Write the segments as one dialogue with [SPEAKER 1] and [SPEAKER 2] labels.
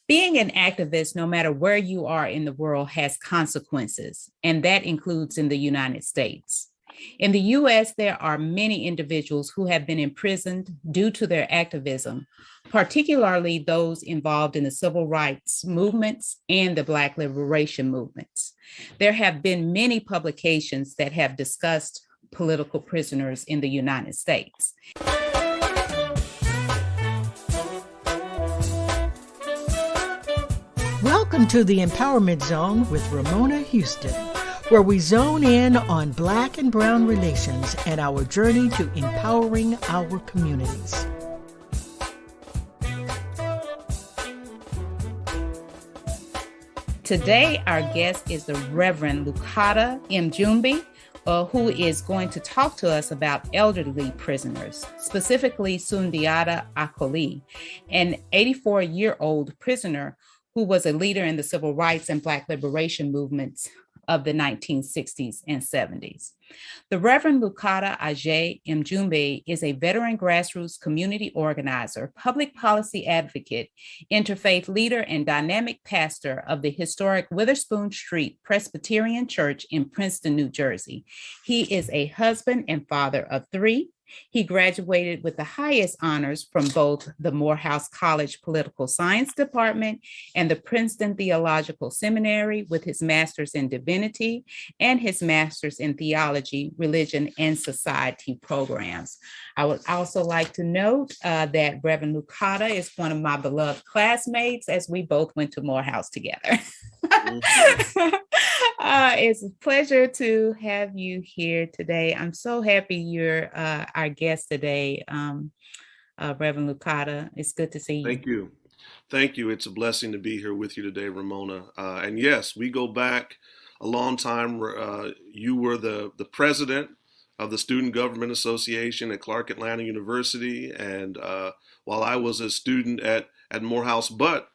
[SPEAKER 1] Being an activist, no matter where you are in the world, has consequences, and that includes in the United States. In the US, there are many individuals who have been imprisoned due to their activism, particularly those involved in the civil rights movements and the Black liberation movements. There have been many publications that have discussed political prisoners in the United States.
[SPEAKER 2] Welcome to the Empowerment Zone with Ramona Houston, where we zone in on Black and Brown relations and our journey to empowering our communities.
[SPEAKER 1] Today, our guest is the Reverend Lukata Agyei Mjumbe, who is going to talk to us about elderly prisoners, specifically Sundiata Acoli, an 84-year-old prisoner who was a leader in the civil rights and Black liberation movements of the 1960s and 70s. The Reverend Lukata Agyei Mjumbe is a veteran grassroots community organizer, public policy advocate, interfaith leader, and dynamic pastor of the historic Witherspoon Street Presbyterian Church in Princeton, New Jersey. He is a husband and father of three. He graduated with the highest honors from both the Morehouse College Political Science Department and the Princeton Theological Seminary with his master's in divinity and his master's in theology, religion, and society programs. I would also like to note that Reverend Lukata is one of my beloved classmates, as we both went to Morehouse together. It's a pleasure to have you here today. I'm so happy you're our guest today, Reverend Lukata. It's good to see you.
[SPEAKER 3] Thank you. Thank you. It's a blessing to be here with you today, Ramona. And yes, we go back a long time. You were the president of the Student Government Association at Clark Atlanta University, and while I was a student at Morehouse, but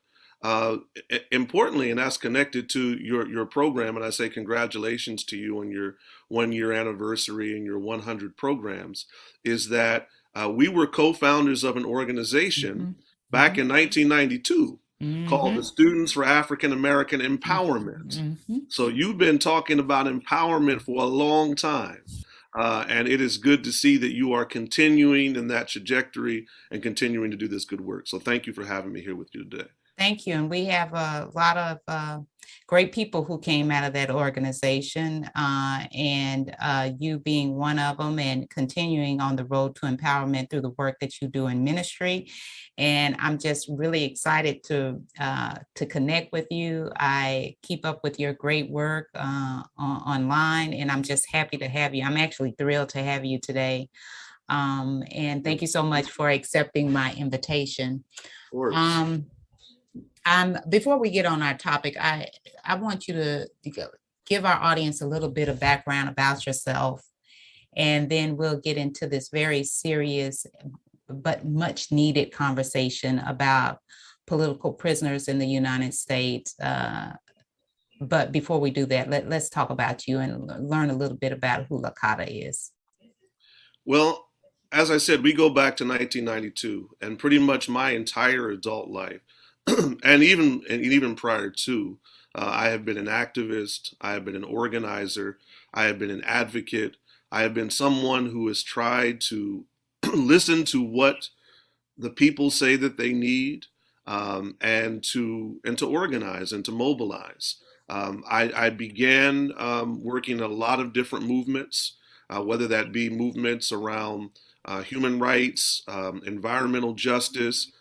[SPEAKER 3] importantly, and that's connected to your program, and I say congratulations to you on your 1-year anniversary and your 100 programs, is that we were co-founders of an organization back in 1992 called the Students for African American Empowerment. So you've been talking about empowerment for a long time. And it is good to see that you are continuing in that trajectory and continuing to do this good work. So thank you for having me here with you today.
[SPEAKER 1] Thank you. And we have a lot of great people who came out of that organization, and you being one of them, and continuing on the road to empowerment through the work that you do in ministry. And I'm just really excited to connect with you. I keep up with your great work online, and I'm just happy to have you. I'm actually thrilled to have you today. And thank you so much for accepting my invitation.
[SPEAKER 3] Of course.
[SPEAKER 1] Before we get on our topic, I want you to give our audience a little bit of background about yourself, and then we'll get into this very serious but much needed conversation about political prisoners in the United States. But before we do that, let's talk about you and learn a little bit about who Lukata is.
[SPEAKER 3] Well, as I said, we go back to 1992, and pretty much my entire adult life, and even prior to, I have been an activist, I have been an organizer, I have been an advocate, I have been someone who has tried to listen to what the people say that they need, and to organize and to mobilize. I began working in a lot of different movements, whether that be movements around human rights, environmental justice,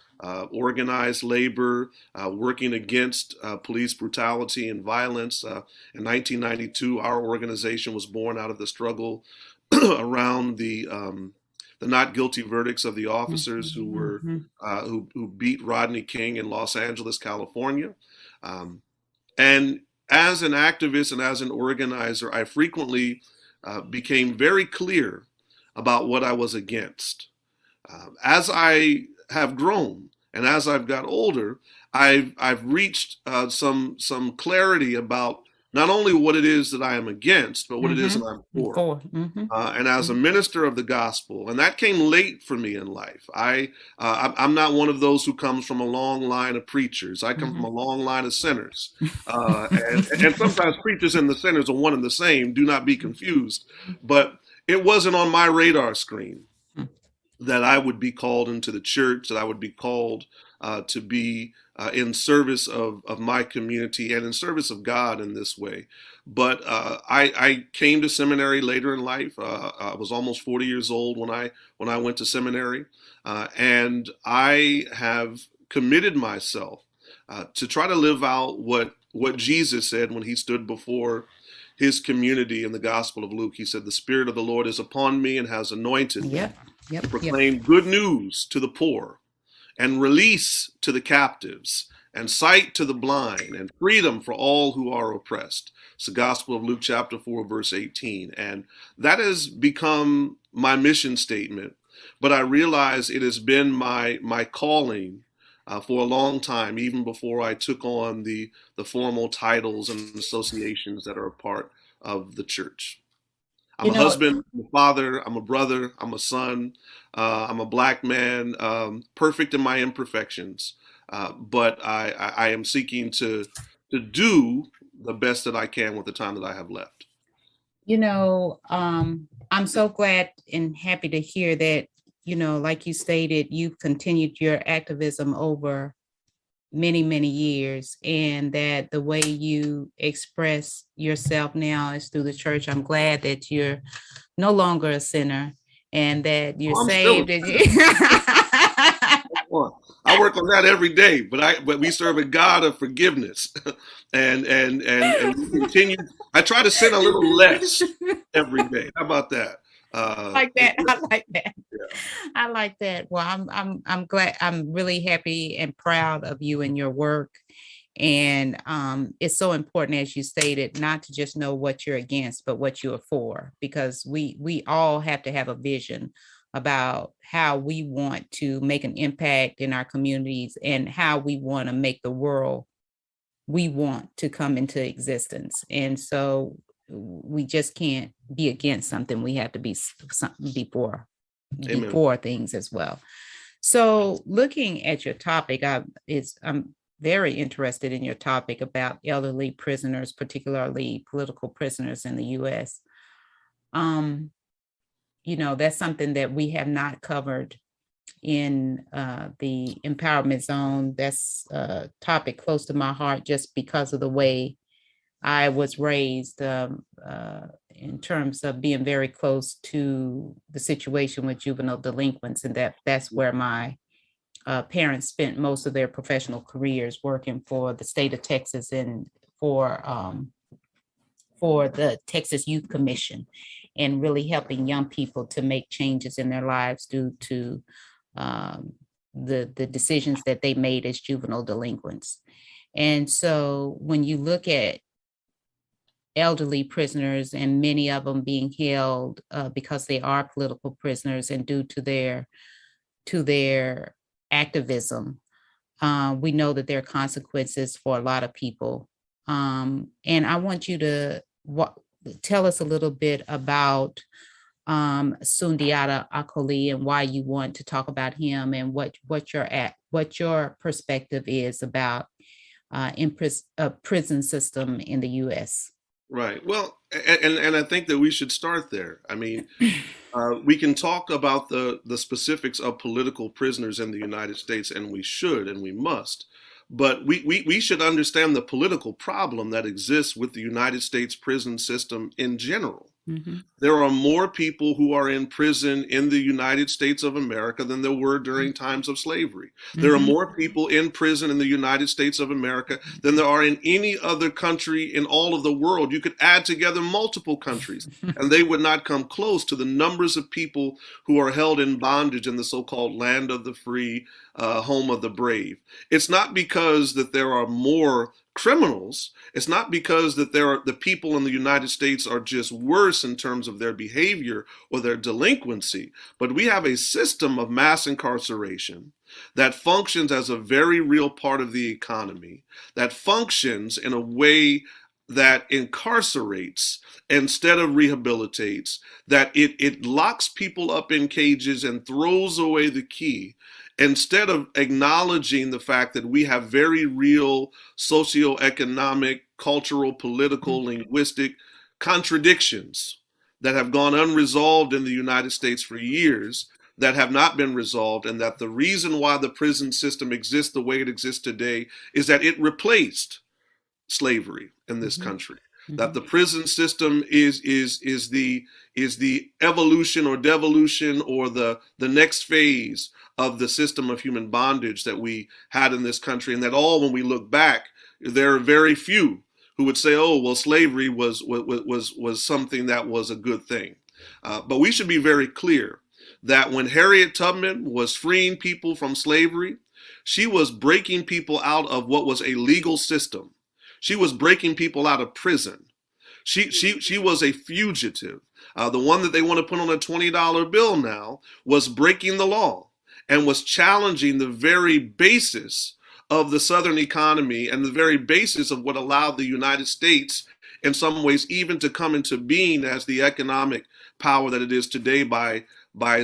[SPEAKER 3] organized labor, working against police brutality and violence. In 1992, our organization was born out of the struggle around the not guilty verdicts of the officers who were who beat Rodney King in Los Angeles, California. And as an activist and as an organizer, I frequently became very clear about what I was against. As I have grown and as I've got older, I've reached some clarity about not only what it is that I am against, but what it is that I'm
[SPEAKER 1] Mm-hmm.
[SPEAKER 3] for.
[SPEAKER 1] For. Mm-hmm.
[SPEAKER 3] And as a minister of the gospel, and that came late for me in life. I'm not one of those who comes from a long line of preachers. I come from a long line of sinners, and sometimes preachers and the sinners are one and the same. Do not be confused. But it wasn't on my radar screen that I would be called into the church, that I would be called to be in service of my community and in service of God in this way. But I came to seminary later in life. I was almost 40 years old when I went to seminary, and I have committed myself to try to live out what Jesus said when he stood before his community in the Gospel of Luke. He said, "The Spirit of the Lord is upon me and has anointed me to proclaim good news to the poor, and release to the captives, and sight to the blind, and freedom for all who are oppressed." It's the Gospel of Luke chapter 4, verse 18. And that has become my mission statement. But I realize it has been my calling for a long time, even before I took on the formal titles and associations that are a part of the church. I'm a husband, I'm a father, I'm a brother, I'm a son, I'm a black man, perfect in my imperfections, but I am seeking to do the best that I can with the time that I have left.
[SPEAKER 1] I'm so glad and happy to hear that, like you stated, you've continued your activism over many, many years, and that the way you express yourself now is through the church. I'm glad that you're no longer a sinner and that you're saved.
[SPEAKER 3] I work on that every day, but we serve a God of forgiveness, and we continue. I try to sin a little less every day. How about that?
[SPEAKER 1] I like that.
[SPEAKER 3] Yeah.
[SPEAKER 1] I like that. Well, I'm glad. I'm really happy and proud of you and your work. And it's so important, as you stated, not to just know what you're against, but what you are for, because we all have to have a vision about how we want to make an impact in our communities and how we want to make the world we want to come into existence. And so we just can't be against something. We have to be for things as well. So looking at your topic, I'm very interested in your topic about elderly prisoners, particularly political prisoners in the U.S. That's something that we have not covered in the empowerment zone. That's a topic close to my heart just because of the way I was raised in terms of being very close to the situation with juvenile delinquents, and that's where my parents spent most of their professional careers, working for the state of Texas and for the Texas Youth Commission, and really helping young people to make changes in their lives due to the decisions that they made as juvenile delinquents. And so when you look at elderly prisoners, and many of them being held because they are political prisoners and due to their activism, we know that there are consequences for a lot of people. And I want you to tell us a little bit about Sundiata Acoli and why you want to talk about him, and what your perspective is about prison system in the U.S.
[SPEAKER 3] Right. Well, and I think that we should start there. I mean, we can talk about the specifics of political prisoners in the United States, and we should, and we must. But we should understand the political problem that exists with the United States prison system in general. Mm-hmm. There are more people who are in prison in the United States of America than there were during times of slavery. Mm-hmm. There are more people in prison in the United States of America than there are in any other country in all of the world. You could add together multiple countries, and they would not come close to the numbers of people who are held in bondage in the so-called land of the free, home of the brave. It's not because that there are more criminals. It's not because that the people in the United States are just worse in terms of their behavior or their delinquency, but we have a system of mass incarceration that functions as a very real part of the economy, that functions in a way that incarcerates instead of rehabilitates, that it locks people up in cages and throws away the key, instead of acknowledging the fact that we have very real socioeconomic, cultural, political, linguistic contradictions that have gone unresolved in the United States for years, that have not been resolved, and that the reason why the prison system exists the way it exists today is that it replaced slavery in this country. That the prison system is the evolution or devolution or the next phase of the system of human bondage that we had in this country, and that all, when we look back, there are very few who would say, "Oh, well, slavery was something that was a good thing." But we should be very clear that when Harriet Tubman was freeing people from slavery, she was breaking people out of what was a legal system. She was breaking people out of prison. She was a fugitive. The one that they want to put on a $20 bill now was breaking the law and was challenging the very basis of the Southern economy and the very basis of what allowed the United States, in some ways, even to come into being as the economic power that it is today by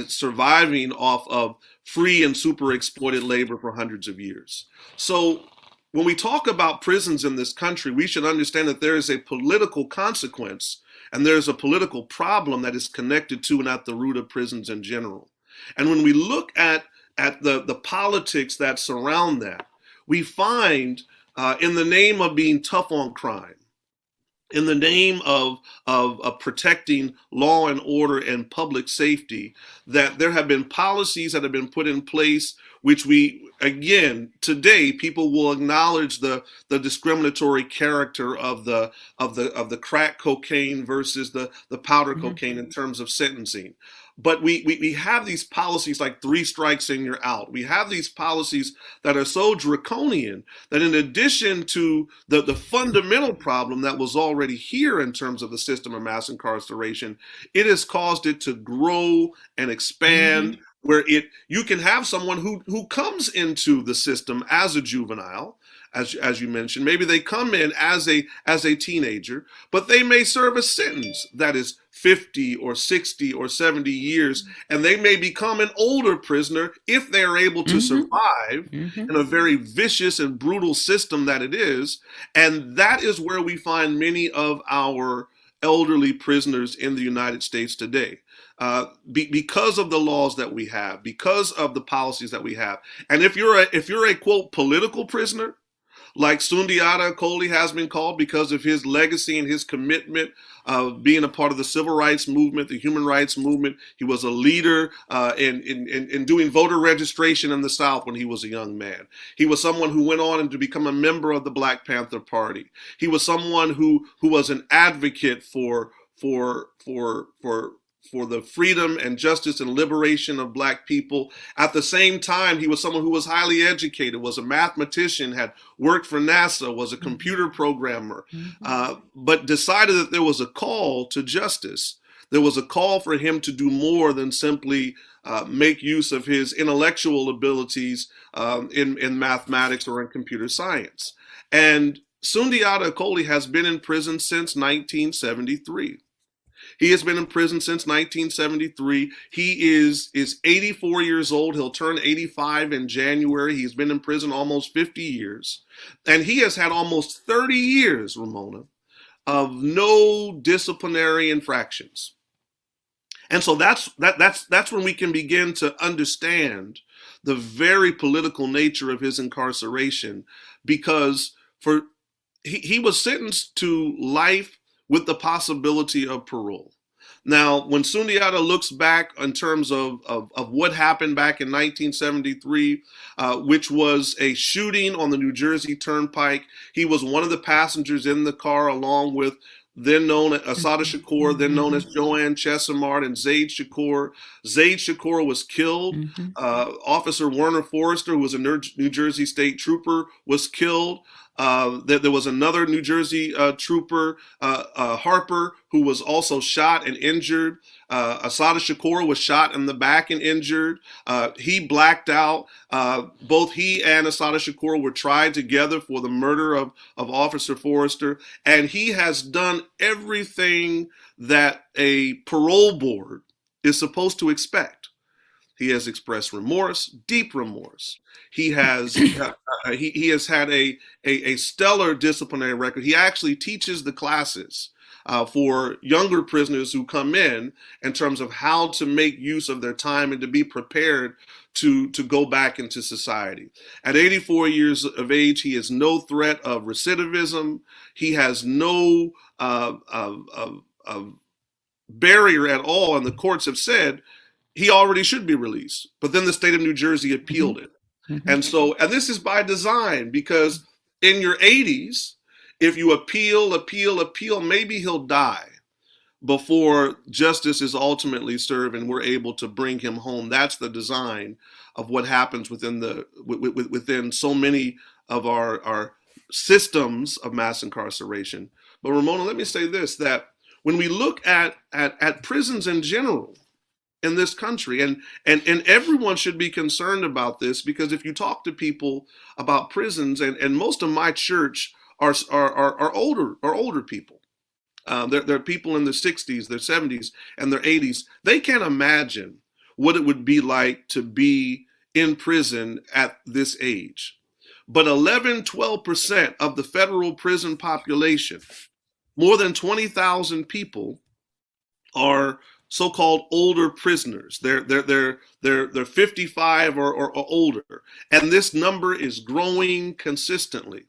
[SPEAKER 3] surviving off of free and super exploited labor for hundreds of years. So when we talk about prisons in this country, we should understand that there is a political consequence and there's a political problem that is connected to and at the root of prisons in general. And when we look at the politics that surround that, we find in the name of being tough on crime, in the name of protecting law and order and public safety, that there have been policies that have been put in place, which we, again, today, people will acknowledge the discriminatory character of the crack cocaine versus the powder cocaine in terms of sentencing. But we have these policies like 3 strikes and you're out. We have these policies that are so draconian that, in addition to the fundamental problem that was already here in terms of the system of mass incarceration, it has caused it to grow and expand, where you can have someone who comes into the system as a juvenile, as you mentioned. Maybe they come in as a teenager, but they may serve a sentence that is 50 or 60 or 70 years, and they may become an older prisoner if they are able to survive in a very vicious and brutal system that it is. And that is where we find many of our elderly prisoners in the United States today. Because of the laws that we have, because of the policies that we have. And if you're a quote political prisoner, like Sundiata Acoli has been called, because of his legacy and his commitment of being a part of the civil rights movement, the human rights movement. He was a leader in doing voter registration in the South when he was a young man. He was someone who went on to become a member of the Black Panther Party. He was someone who was an advocate for the freedom and justice and liberation of Black people. At the same time, he was someone who was highly educated, was a mathematician, had worked for NASA, was a computer programmer, but decided that there was a call to justice. There was a call for him to do more than simply make use of his intellectual abilities in mathematics or in computer science. And Sundiata Acoli has been in prison since 1973. He has been in prison since 1973. He is 84 years old. He'll turn 85 in January. He's been in prison almost 50 years. And he has had almost 30 years, Ramona, of no disciplinary infractions. And so that's when we can begin to understand the very political nature of his incarceration, because he was sentenced to life with the possibility of parole. Now, when Sundiata looks back in terms of what happened back in 1973, which was a shooting on the New Jersey Turnpike, he was one of the passengers in the car along with then known as Assata Shakur, then known as Joanne Chesimard and Zaid Shakur. Zaid Shakur was killed. Officer Werner Forrester, who was a New Jersey State Trooper, was killed. There was another New Jersey trooper, Harper, who was also shot and injured. Assata Shakur was shot in the back and injured. He blacked out. Both he and Assata Shakur were tried together for the murder of Officer Forrester. And he has done everything that a parole board is supposed to expect. He has expressed remorse, deep remorse. He has he has had a stellar disciplinary record. He actually teaches the classes for younger prisoners who come in terms of how to make use of their time and to be prepared to go back into society. At 84 years of age, he has no threat of recidivism. He has no barrier at all, and the courts have said he already should be released. But then the state of New Jersey appealed it. And this is by design, because in your 80s, if you appeal, maybe he'll die before justice is ultimately served and we're able to bring him home. That's the design of what happens within so many of our systems of mass incarceration. But Ramona, let me say this, that when we look at prisons in general in this country, and everyone should be concerned about this, because if you talk to people about prisons, and most of my church are older people. They're people in their 60s, their 70s, and their 80s. They can't imagine what it would be like to be in prison at this age. But 12% of the federal prison population, more than 20,000 people, are so-called older prisoners. They're 55 or older, and this number is growing consistently.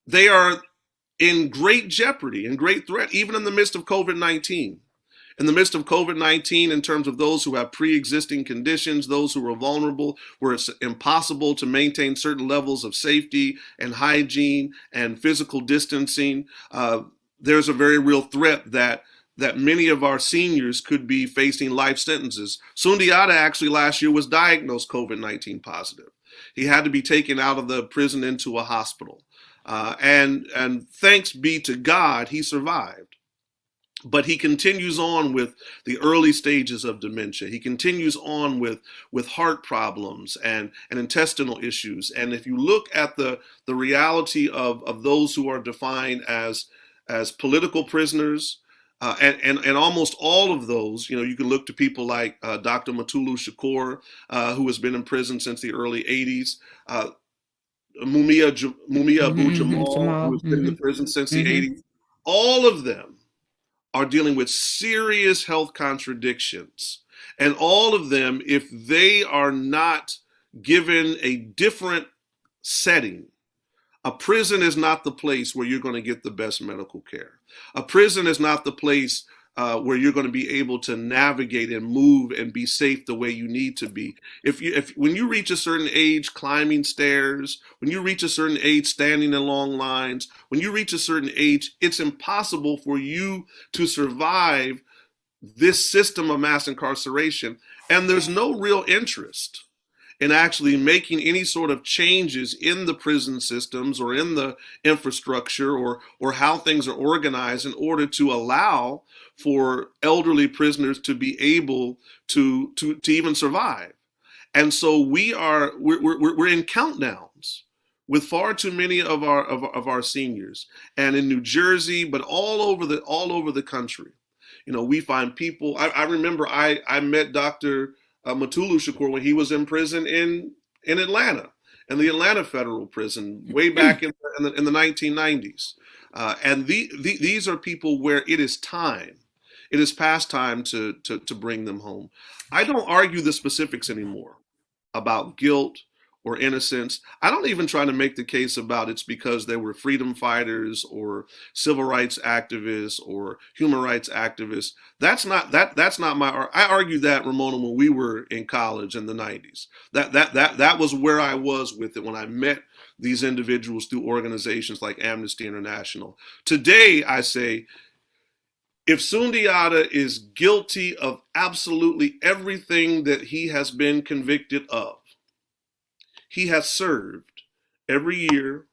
[SPEAKER 3] They are in great jeopardy and great threat, even in the midst of COVID-19. In the midst of COVID-19, in terms of those who have pre-existing conditions, those who are vulnerable, where it's impossible to maintain certain levels of safety and hygiene and physical distancing, there's a very real threat that many of our seniors could be facing life sentences. Sundiata actually last year was diagnosed COVID-19 positive. He had to be taken out of the prison into a hospital. And thanks be to God, he survived. But he continues on with the early stages of dementia. He continues on with heart problems and intestinal issues. And if you look at the reality of those who are defined as political prisoners, and almost all of those, you can look to people like Dr. Mutulu Shakur, who has been in prison since the early 80s. Mumia Abu Jamal, who has been in prison since the 80s. All of them are dealing with serious health contradictions. And all of them, if they are not given a different setting, a prison is not the place where you're going to get the best medical care. A prison is not the place where you're going to be able to navigate and move and be safe the way you need to be. When you reach a certain age, climbing stairs, when you reach a certain age, standing in long lines, when you reach a certain age, it's impossible for you to survive this system of mass incarceration. And there's no real interest in actually making any sort of changes in the prison systems or in the infrastructure or how things are organized in order to allow for elderly prisoners to be able to even survive. And so we're in countdowns with far too many of our seniors, and in New Jersey, but all over the country. We find people. I remember I met Dr. Mutulu Shakur when he was in prison in Atlanta, in the Atlanta Federal Prison, way back in the 1990s. And these are people where it is past time to bring them home. I don't argue the specifics anymore about guilt or innocence. I don't even try to make the case about it's because they were freedom fighters or civil rights activists or human rights activists. That's not my. I argued that, Ramona, when we were in college in the 90s. That was where I was with it when I met these individuals through organizations like Amnesty International. Today, I say, if Sundiata is guilty of absolutely everything that he has been convicted of, he has served every year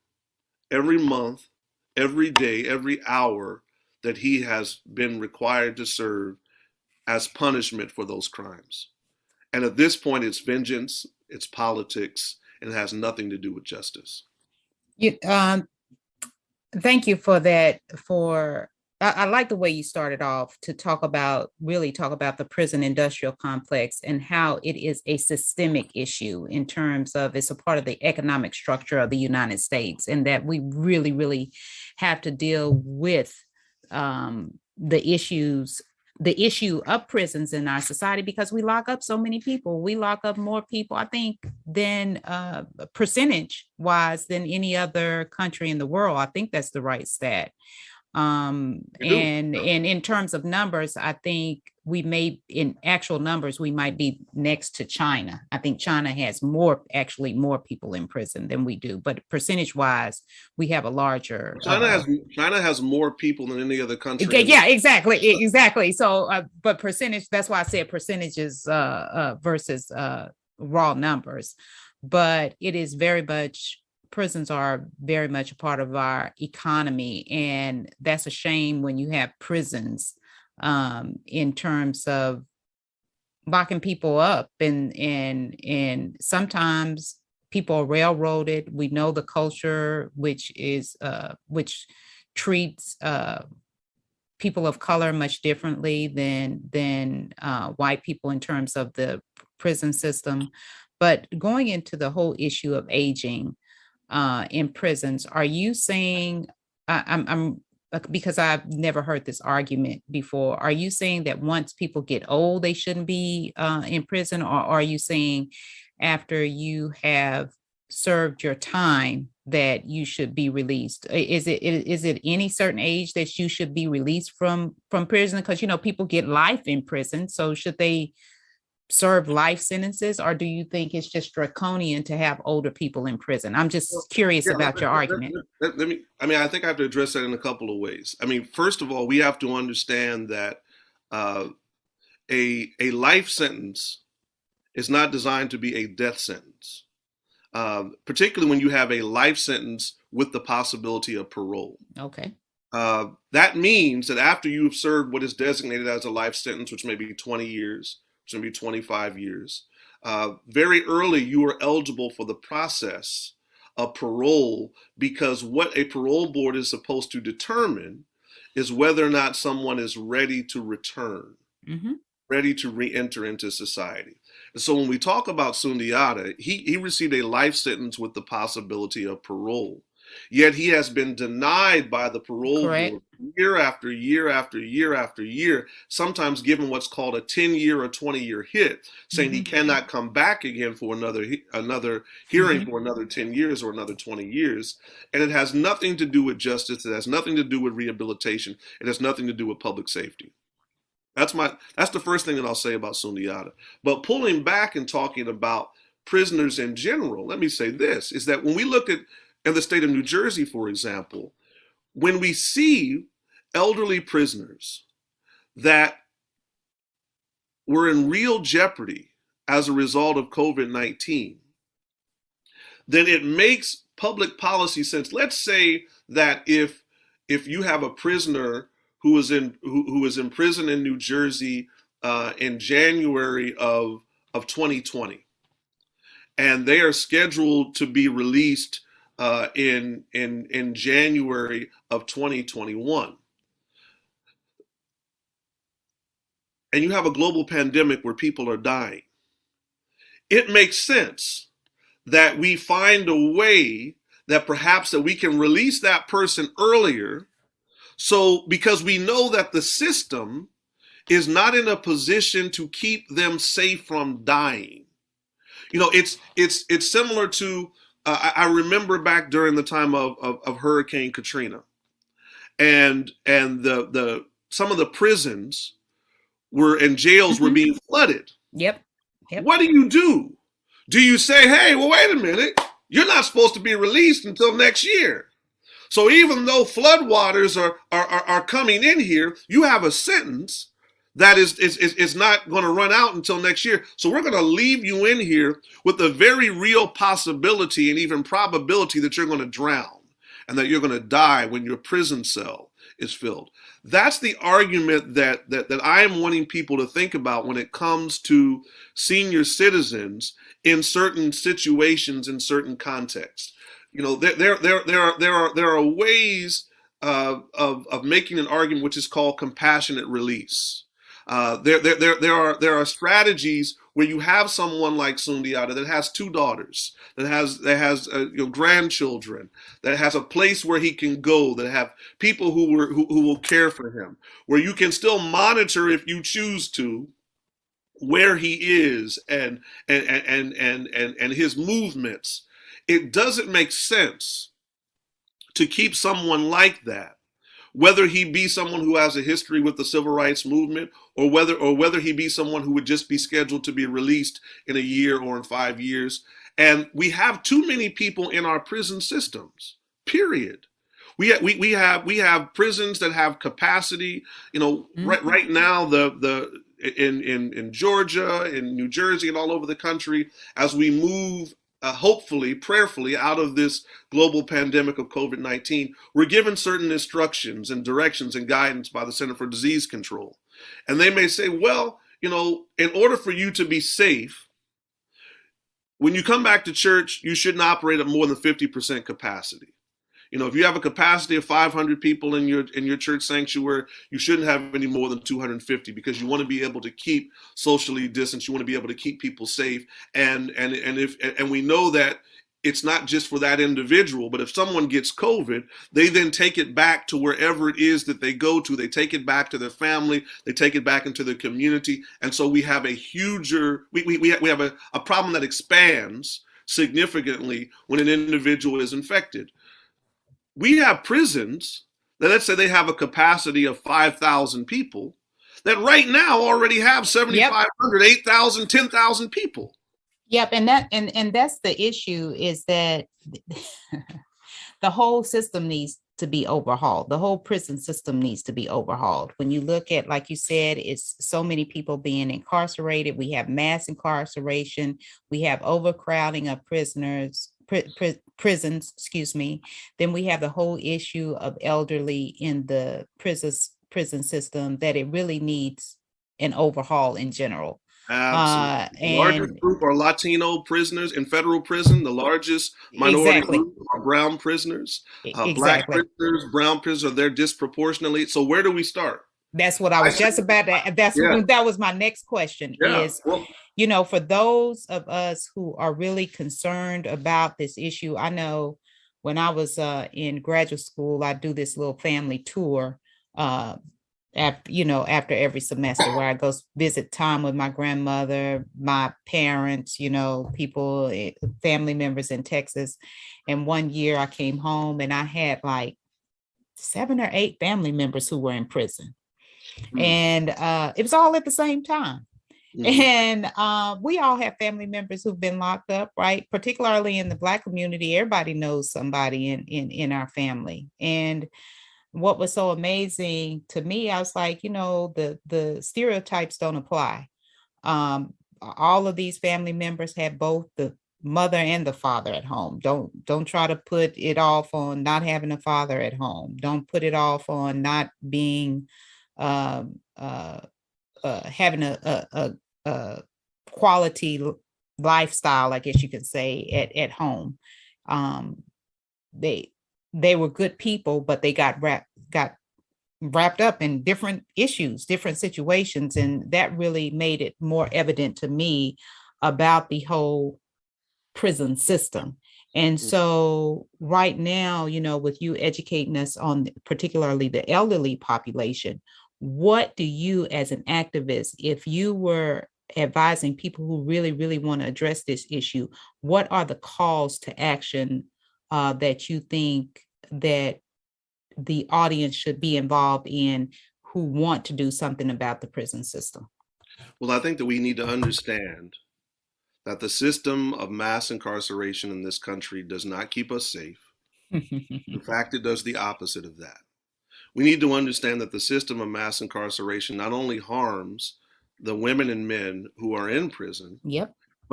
[SPEAKER 3] every month, every day, every hour that he has been required to serve as punishment for those crimes. And at this point, it's vengeance, it's politics, and it has nothing to do with justice.
[SPEAKER 1] You, thank you for that. I like the way you started off to really talk about the prison industrial complex and how it is a systemic issue in terms of it's a part of the economic structure of the United States, and that we really, really have to deal with the issue of prisons in our society, because we lock up so many people. We lock up more people, I think, than percentage wise than any other country in the world. I think that's the right stat. And in terms of numbers, I think in actual numbers, we might be next to China. I think China has more people in prison than we do, but percentage wise, we have a larger.
[SPEAKER 3] China has more people than any other country.
[SPEAKER 1] Yeah, exactly. So, but percentage, that's why I said percentages versus raw numbers, but it is very much. Prisons are very much a part of our economy, and that's a shame when you have prisons in terms of locking people up, and sometimes people are railroaded. We know the culture which treats people of color much differently than white people in terms of the prison system. But going into the whole issue of aging in prisons, are you saying, I'm because I've never heard this argument before, are you saying that once people get old, they shouldn't be in prison, or are you saying after you have served your time that you should be released? Is it any certain age that you should be released from prison? Because, people get life in prison, so should they serve life sentences, or do you think it's just draconian to have older people in prison? I'm just curious about your argument.
[SPEAKER 3] I think I have to address that in a couple of ways. First of all, we have to understand that a life sentence is not designed to be a death sentence, particularly when you have a life sentence with the possibility of parole.
[SPEAKER 1] Okay.
[SPEAKER 3] That means that after you've served what is designated as a life sentence, which may be 20 years, which may be 25 years, very early you are eligible for the process of parole, because what a parole board is supposed to determine is whether or not someone is ready to return, ready to re-enter into society. And so when we talk about Sundiata, he received a life sentence with the possibility of parole. Yet he has been denied by the parole board year after year after year after year, sometimes given what's called a 10-year or 20-year hit, saying he cannot come back again for another hearing for another 10 years or another 20 years. And it has nothing to do with justice. It has nothing to do with rehabilitation. It has nothing to do with public safety. That's the first thing that I'll say about Sundiata. But pulling back and talking about prisoners in general, let me say this, is that when we look at in the state of New Jersey, for example, when we see elderly prisoners that were in real jeopardy as a result of COVID-19, then it makes public policy sense. Let's say that if you have a prisoner who is in prison in New Jersey in January of 2020, and they are scheduled to be released in January of 2021. And you have a global pandemic where people are dying. It makes sense that we find a way that perhaps that we can release that person earlier, so because we know that the system is not in a position to keep them safe from dying. It's similar to I remember back during the time of Hurricane Katrina, and the some of the prisons and jails were being flooded.
[SPEAKER 1] Yep.
[SPEAKER 3] What do? Do you say, hey, well, wait a minute, you're not supposed to be released until next year? So even though floodwaters are coming in here, you have a sentence that is not going to run out until next year. So we're going to leave you in here with a very real possibility and even probability that you're going to drown. and that you're going to die when your prison cell is filled. That's the argument that I am wanting people to think about when it comes to senior citizens in certain situations, in certain contexts. You know, there are ways of making an argument which is called compassionate release. There are strategies where you have someone like Sundiata that has two daughters, that has grandchildren, that has a place where he can go, that have people who will care for him, where you can still monitor if you choose to where he is and his movements. It doesn't make sense to keep someone like that, whether he be someone who has a history with the civil rights movement, or whether he be someone who would just be scheduled to be released in a year or in 5 years. And we have too many people in our prison systems, period. We have prisons that have capacity. You know, right now in Georgia, in New Jersey, and all over the country, as we move hopefully, prayerfully, out of this global pandemic of COVID-19, we're given certain instructions and directions and guidance by the Center for Disease Control. And they may say, well, you know, in order for you to be safe, when you come back to church, you shouldn't operate at more than 50% capacity. You know, if you have a capacity of 500 people in your church sanctuary, you shouldn't have any more than 250, because you want to be able to keep socially distanced. You want to be able to keep people safe. And we know that it's not just for that individual, but if someone gets COVID, they then take it back to wherever it is that they go to. They take it back to their family. They take it back into their community. And so we have we have a problem that expands significantly when an individual is infected. We have prisons that, let's say they have a capacity of 5,000 people, that right now already have 7,500, 8,000, 10,000 people.
[SPEAKER 1] Yep, and that's the issue, is that the whole system needs to be overhauled. The whole prison system needs to be overhauled. When you look at, like you said, it's so many people being incarcerated. We have mass incarceration. We have overcrowding of prisons, excuse me. Then we have the whole issue of elderly in the prison system, that it really needs an overhaul in general.
[SPEAKER 3] Absolutely. The largest group are Latino prisoners in federal prison. The largest minority group are brown prisoners. Black prisoners, brown prisoners, they're disproportionately. So where do we start?
[SPEAKER 1] That's what I was just about to. That was my next question. You know, for those of us who are really concerned about this issue, I know when I was in graduate school, I do this little family tour after every semester, where I go visit time with my grandmother, my parents, you know, people, family members in Texas. And one year I came home and I had like 7 or 8 family members who were in prison. And it was all at the same time. And we all have family members who've been locked up, right? Particularly in the Black community, everybody knows somebody in our family. And what was so amazing to me, I was like, you know, the stereotypes don't apply. All of these family members had both the mother and the father at home. Don't try to put it off on not having a father at home. Don't put it off on not being having a quality lifestyle, I guess you could say, at home. They were good people, but they got wrapped up in different issues, different situations. And that really made it more evident to me about the whole prison system. And so right now, you know, with you educating us on particularly the elderly population, what do you, as an activist, if you were advising people who really, really want to address this issue, what are the calls to action that you think that the audience should be involved in, who want to do something about the prison system?
[SPEAKER 3] Well, I think that we need to understand that the system of mass incarceration in this country does not keep us safe. In fact, it does the opposite of that. We need to understand that the system of mass incarceration not only harms the women and men who are in prison,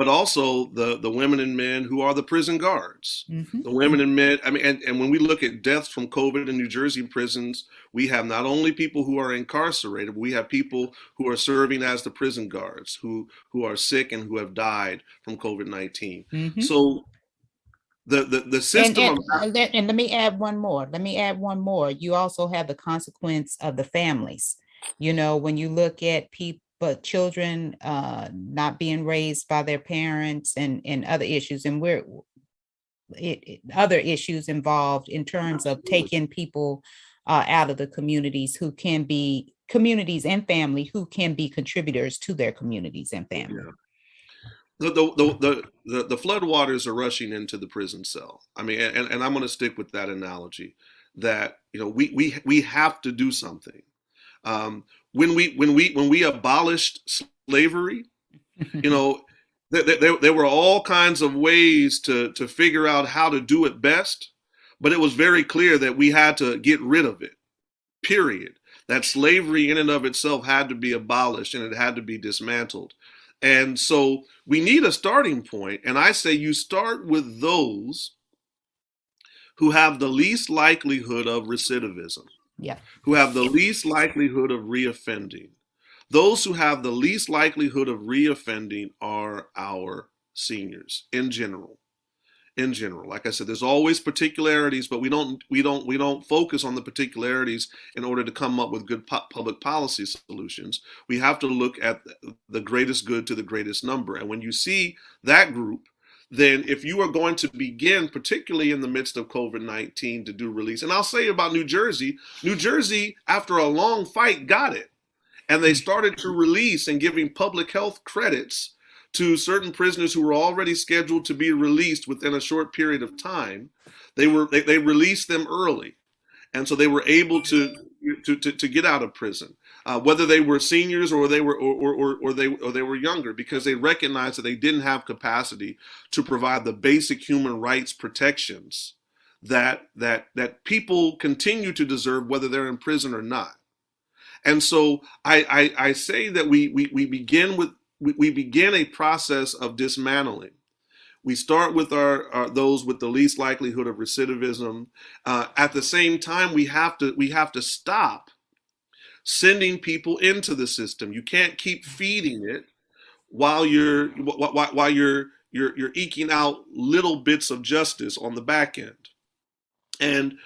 [SPEAKER 3] but also the women and men who are the prison guards.
[SPEAKER 1] Mm-hmm.
[SPEAKER 3] The women and men, I mean, and when we look at deaths from COVID in New Jersey prisons, we have not only people who are incarcerated, but we have people who are serving as the prison guards who are sick and who have died from COVID-19.
[SPEAKER 1] Mm-hmm.
[SPEAKER 3] So the system
[SPEAKER 1] and let me add one more. You also have the consequence of the families. You know, when you look at people, children not being raised by their parents, and other issues, and other issues involved in terms of taking people out of the communities who can be communities and family who can be contributors to their communities and family.
[SPEAKER 3] Yeah. The floodwaters are rushing into the prison cell. I mean, and I'm going to stick with that analogy that, you know, we have to do something. When we abolished slavery, you know, there were all kinds of ways to figure out how to do it best, but it was very clear that we had to get rid of it, period. That slavery in and of itself had to be abolished and it had to be dismantled. And so we need a starting point. And I say you start with those who have the least likelihood of recidivism, who have the least likelihood of reoffending. Those who have the least likelihood of reoffending are our seniors in general. In general, like I said, there's always particularities, but we don't focus on the particularities in order to come up with good public policy solutions. We have to look at the greatest good to the greatest number. And when you see that group, then if you are going to begin, particularly in the midst of COVID-19, to do release, and I'll say about New Jersey, after a long fight, got it. And they started to release and giving public health credits to certain prisoners who were already scheduled to be released within a short period of time. They released them early, and so they were able to get out of prison, whether they were seniors or they were younger, because they recognized that they didn't have capacity to provide the basic human rights protections that people continue to deserve, whether they're in prison or not. And so I say that we begin a process of dismantling. We start with those with the least likelihood of recidivism. At the same time, we have to stop sending people into the system. You can't keep feeding it while you're eking out little bits of justice on the back end. And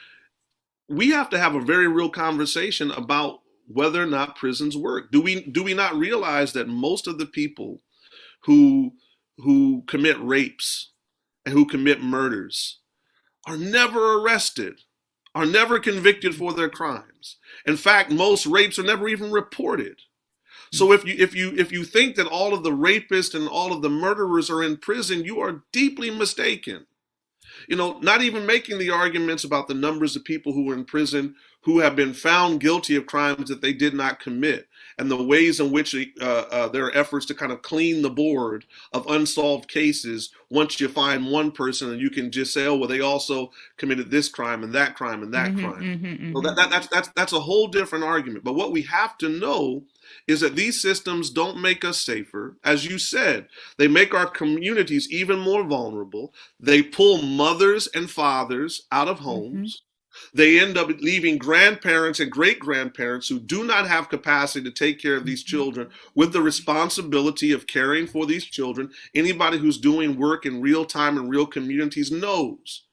[SPEAKER 3] we have to have a very real conversation about whether or not prisons work. Do we not realize that most of the people who commit rapes and who commit murders are never arrested, are never convicted for their crimes? In fact, most rapes are never even reported. So if you think that all of the rapists and all of the murderers are in prison, you are deeply mistaken. You know, not even making the arguments about the numbers of people who are in prison who have been found guilty of crimes that they did not commit, and the ways in which there are efforts to kind of clean the board of unsolved cases once you find one person and you can just say, oh, well, they also committed this crime and that crime and that crime. Well, that's a whole different argument. But what we have to know is that these systems don't make us safer. As you said, they make our communities even more vulnerable. They pull mothers and fathers out of homes. They end up leaving grandparents and great-grandparents who do not have capacity to take care of these children with the responsibility of caring for these children. Anybody who's doing work in real time in real communities knows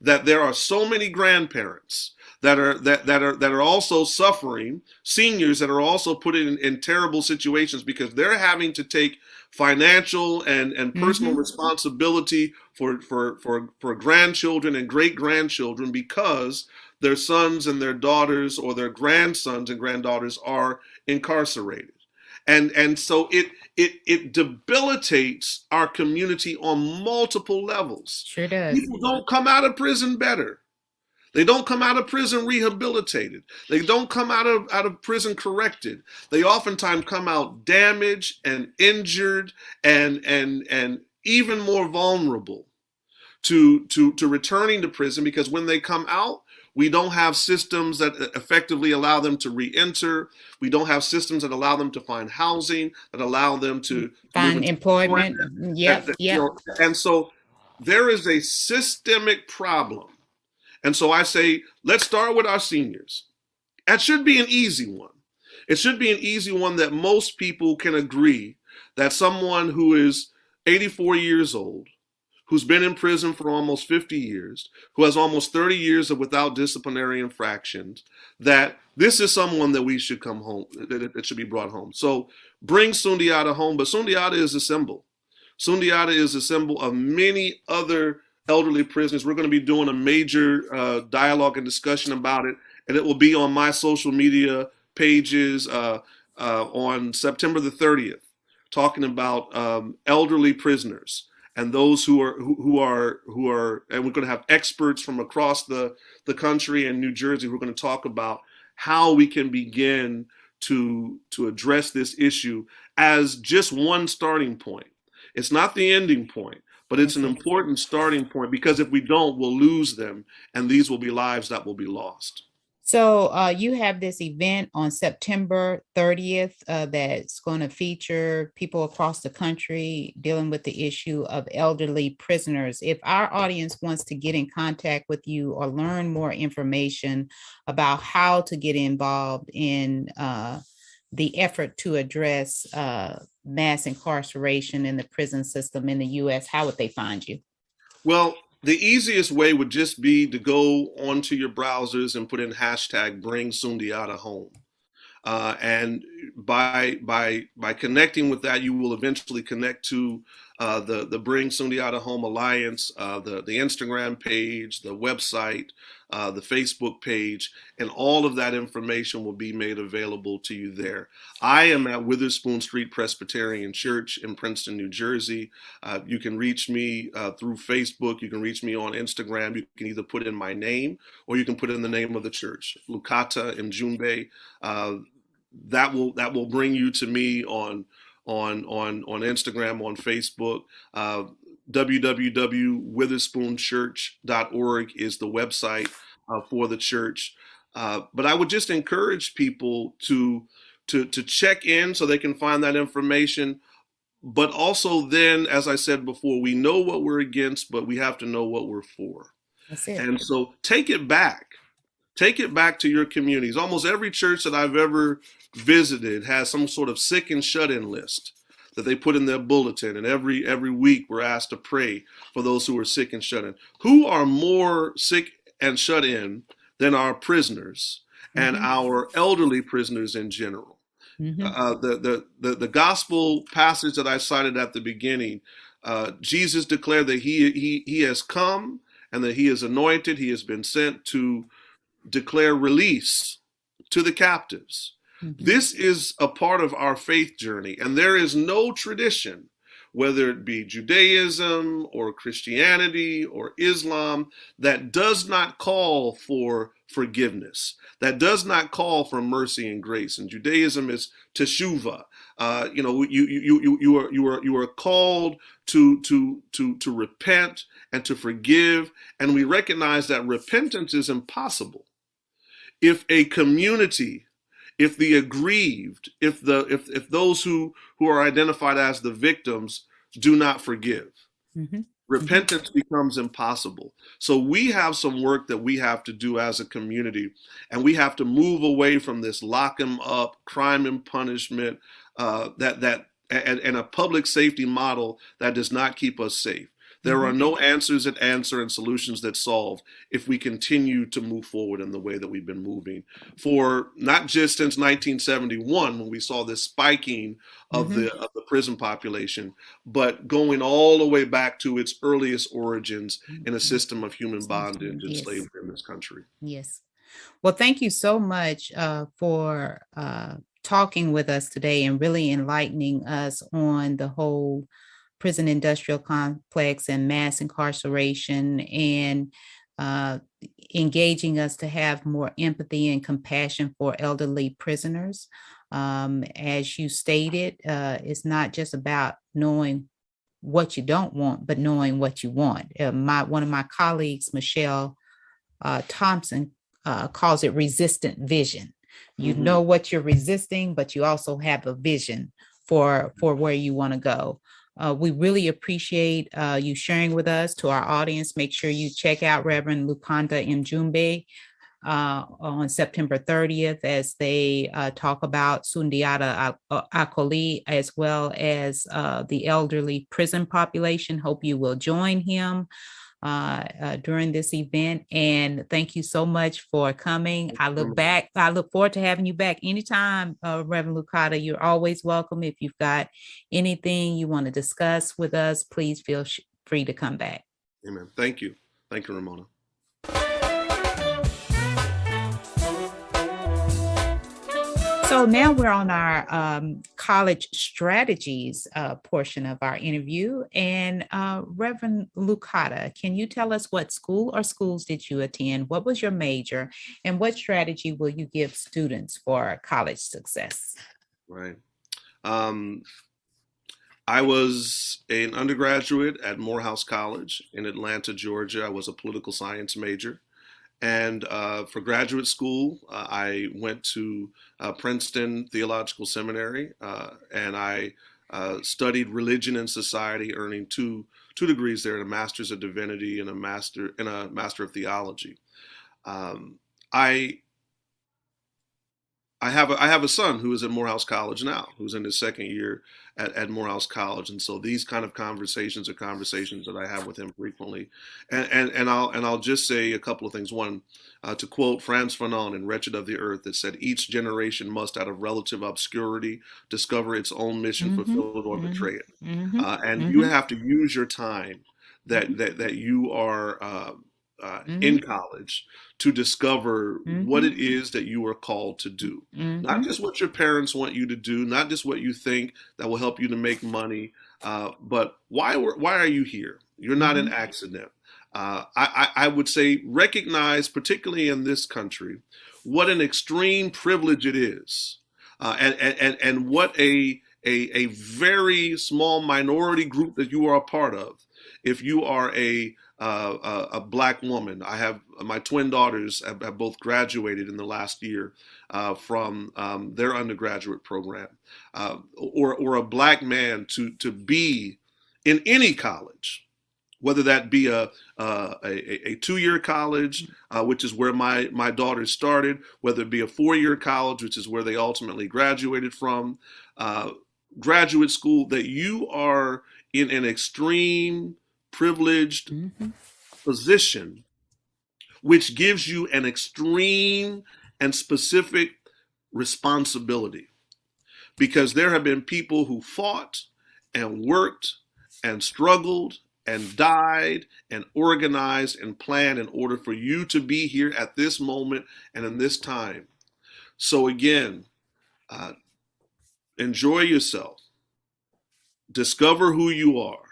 [SPEAKER 3] that there are so many grandparents that are also suffering, seniors that are also put in terrible situations because they're having to take financial and personal responsibility for grandchildren and great-grandchildren because their sons and their daughters or their grandsons and granddaughters are incarcerated. And so it debilitates our community on multiple levels.
[SPEAKER 1] Sure does.
[SPEAKER 3] People don't come out of prison better. They don't come out of prison rehabilitated. They don't come out of prison corrected. They oftentimes come out damaged and injured and even more vulnerable to returning to prison, because when they come out, we don't have systems that effectively allow them to re-enter. We don't have systems that allow them to find housing, that allow them to
[SPEAKER 1] find employment. Yep.
[SPEAKER 3] And so there is a systemic problem. And so I say, let's start with our seniors. That should be an easy one. It should be an easy one that most people can agree that someone who is 84 years old, who's been in prison for almost 50 years, who has almost 30 years of without disciplinary infractions, that this is someone that we should come home, that should be brought home. So bring Sundiata home, but Sundiata is a symbol. Sundiata is a symbol of many other elderly prisoners. We're going to be doing a major dialogue and discussion about it, and it will be on my social media pages on September the 30th, talking about elderly prisoners and those who are, and we're going to have experts from across the country and New Jersey who are going to talk about how we can begin to address this issue as just one starting point. It's not the ending point, but it's an important starting point, because if we don't, we'll lose them, and these will be lives that will be lost.
[SPEAKER 1] So you have this event on September 30th that's going to feature people across the country dealing with the issue of elderly prisoners. If our audience wants to get in contact with you or learn more information about how to get involved in the effort to address mass incarceration in the prison system in the U.S., how would they find you?
[SPEAKER 3] Well, the easiest way would just be to go onto your browsers and put in hashtag Bring Sundiata Home. And by connecting with that, you will eventually connect to the Bring Sundiata Home Alliance, the Instagram page, the website, the Facebook page, and all of that information will be made available to you there. I am at Witherspoon Street Presbyterian Church in Princeton, New Jersey. You can reach me through Facebook. You can reach me on Instagram. You can either put in my name or you can put in the name of the church, Lukata Agyei Mjumbe. That will bring you to me on Instagram, on Facebook. www.witherspoonchurch.org is the website for the church. But I would just encourage people to check in so they can find that information. But also then, as I said before, we know what we're against, but we have to know what we're for.
[SPEAKER 1] That's it.
[SPEAKER 3] And so take it back. Take it back to your communities. Almost every church that I've ever visited has some sort of sick and shut-in list that they put in their bulletin. And every week we're asked to pray for those who are sick and shut in. Who are more sick and shut in than our prisoners and our elderly prisoners in general? The gospel passage that I cited at the beginning, Jesus declared that he has come and that he is anointed. He has been sent to declare release to the captives. This is a part of our faith journey, and there is no tradition, whether it be Judaism or Christianity or Islam, that does not call for forgiveness, that does not call for mercy and grace. And Judaism is teshuvah. You are called to repent and to forgive, and we recognize that repentance is impossible if a community, if the aggrieved, if those who are identified as the victims do not forgive. Repentance becomes impossible. So we have some work that we have to do as a community, and we have to move away from this lock 'em up, crime and punishment, and a public safety model that does not keep us safe. There are no answers that answer and solutions that solve if we continue to move forward in the way that we've been moving for not just since 1971, when we saw this spiking of the prison population, but going all the way back to its earliest origins in a system of human bondage and slavery in this country.
[SPEAKER 1] Yes. Well, thank you so much for talking with us today and really enlightening us on the whole prison industrial complex and mass incarceration, and engaging us to have more empathy and compassion for elderly prisoners. As you stated, it's not just about knowing what you don't want, but knowing what you want. One of my colleagues, Michelle Thompson, calls it resistant vision. You know what you're resisting, but you also have a vision for where you want to go. We really appreciate you sharing with us. To our audience, make sure you check out Reverend Lukata Mjumbe on September 30th as they talk about Sundiata Acoli, as well as the elderly prison population. Hope you will join him during this event. And thank you so much for coming. I look forward to having you back anytime, Reverend Lukata. You're always welcome. If you've got anything you want to discuss with us, please feel free to come back.
[SPEAKER 3] Amen. Thank you. Thank you, Ramona.
[SPEAKER 1] So now we're on our college strategies portion of our interview. And Reverend Lukata, can you tell us what school or schools did you attend? What was your major? And what strategy will you give students for college success?
[SPEAKER 3] Right. I was an undergraduate at Morehouse College in Atlanta, Georgia. I was a political science major. And for graduate school, I went to Princeton Theological Seminary, and I studied religion and society, earning two degrees there, a Master's of Divinity and a Master of Theology. I have a son who is at Morehouse College now, who's in his second year at Morehouse College, and so these kind of conversations are conversations that I have with him frequently. And I'll just say a couple of things. One, to quote Frantz Fanon in Wretched of the Earth, that said, "Each generation must, out of relative obscurity, discover its own mission, fulfill it, or betray it." And you have to use your time that you are in college to discover what it is that you are called to do. Not just what your parents want you to do, not just what you think that will help you to make money, but why are you here? You're not an accident. I would say recognize, particularly in this country, what an extreme privilege it is, and what a very small minority group that you are a part of. If you are a Black woman, I have my twin daughters have both graduated in the last year from their undergraduate program, or a Black man to be in any college, whether that be a 2-year college, which is where my daughters started, whether it be a 4-year college, which is where they ultimately graduated from, graduate school, that you are in an extreme privileged position, which gives you an extreme and specific responsibility. Because there have been people who fought and worked and struggled and died and organized and planned in order for you to be here at this moment and in this time. So again, enjoy yourself, discover who you are,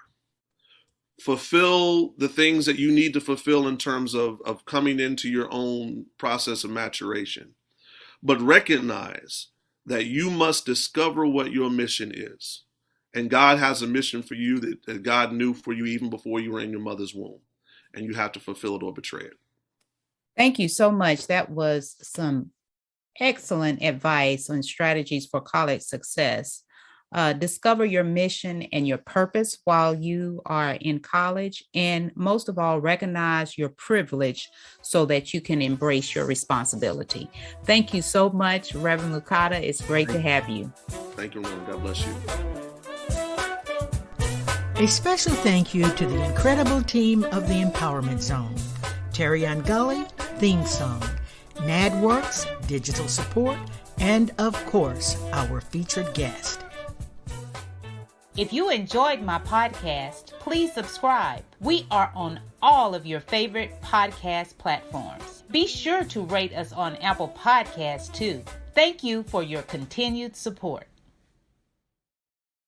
[SPEAKER 3] fulfill the things that you need to fulfill in terms of coming into your own process of maturation. But recognize that you must discover what your mission is. And God has a mission for you that God knew for you even before you were in your mother's womb. And you have to fulfill it or betray it.
[SPEAKER 1] Thank you so much. That was some excellent advice on strategies for college success. Discover your mission and your purpose while you are in college, and most of all, recognize your privilege so that you can embrace your responsibility. Thank you so much, Reverend Lukata. It's great to have you.
[SPEAKER 3] Thank you, Ramona. God bless you.
[SPEAKER 2] A special thank you to the incredible team of the Empowerment Zone. Terry Gully, theme song, NADWorks, digital support, and of course, our featured guest.
[SPEAKER 1] If you enjoyed my podcast, please subscribe. We are on all of your favorite podcast platforms. Be sure to rate us on Apple Podcasts too. Thank you for your continued support.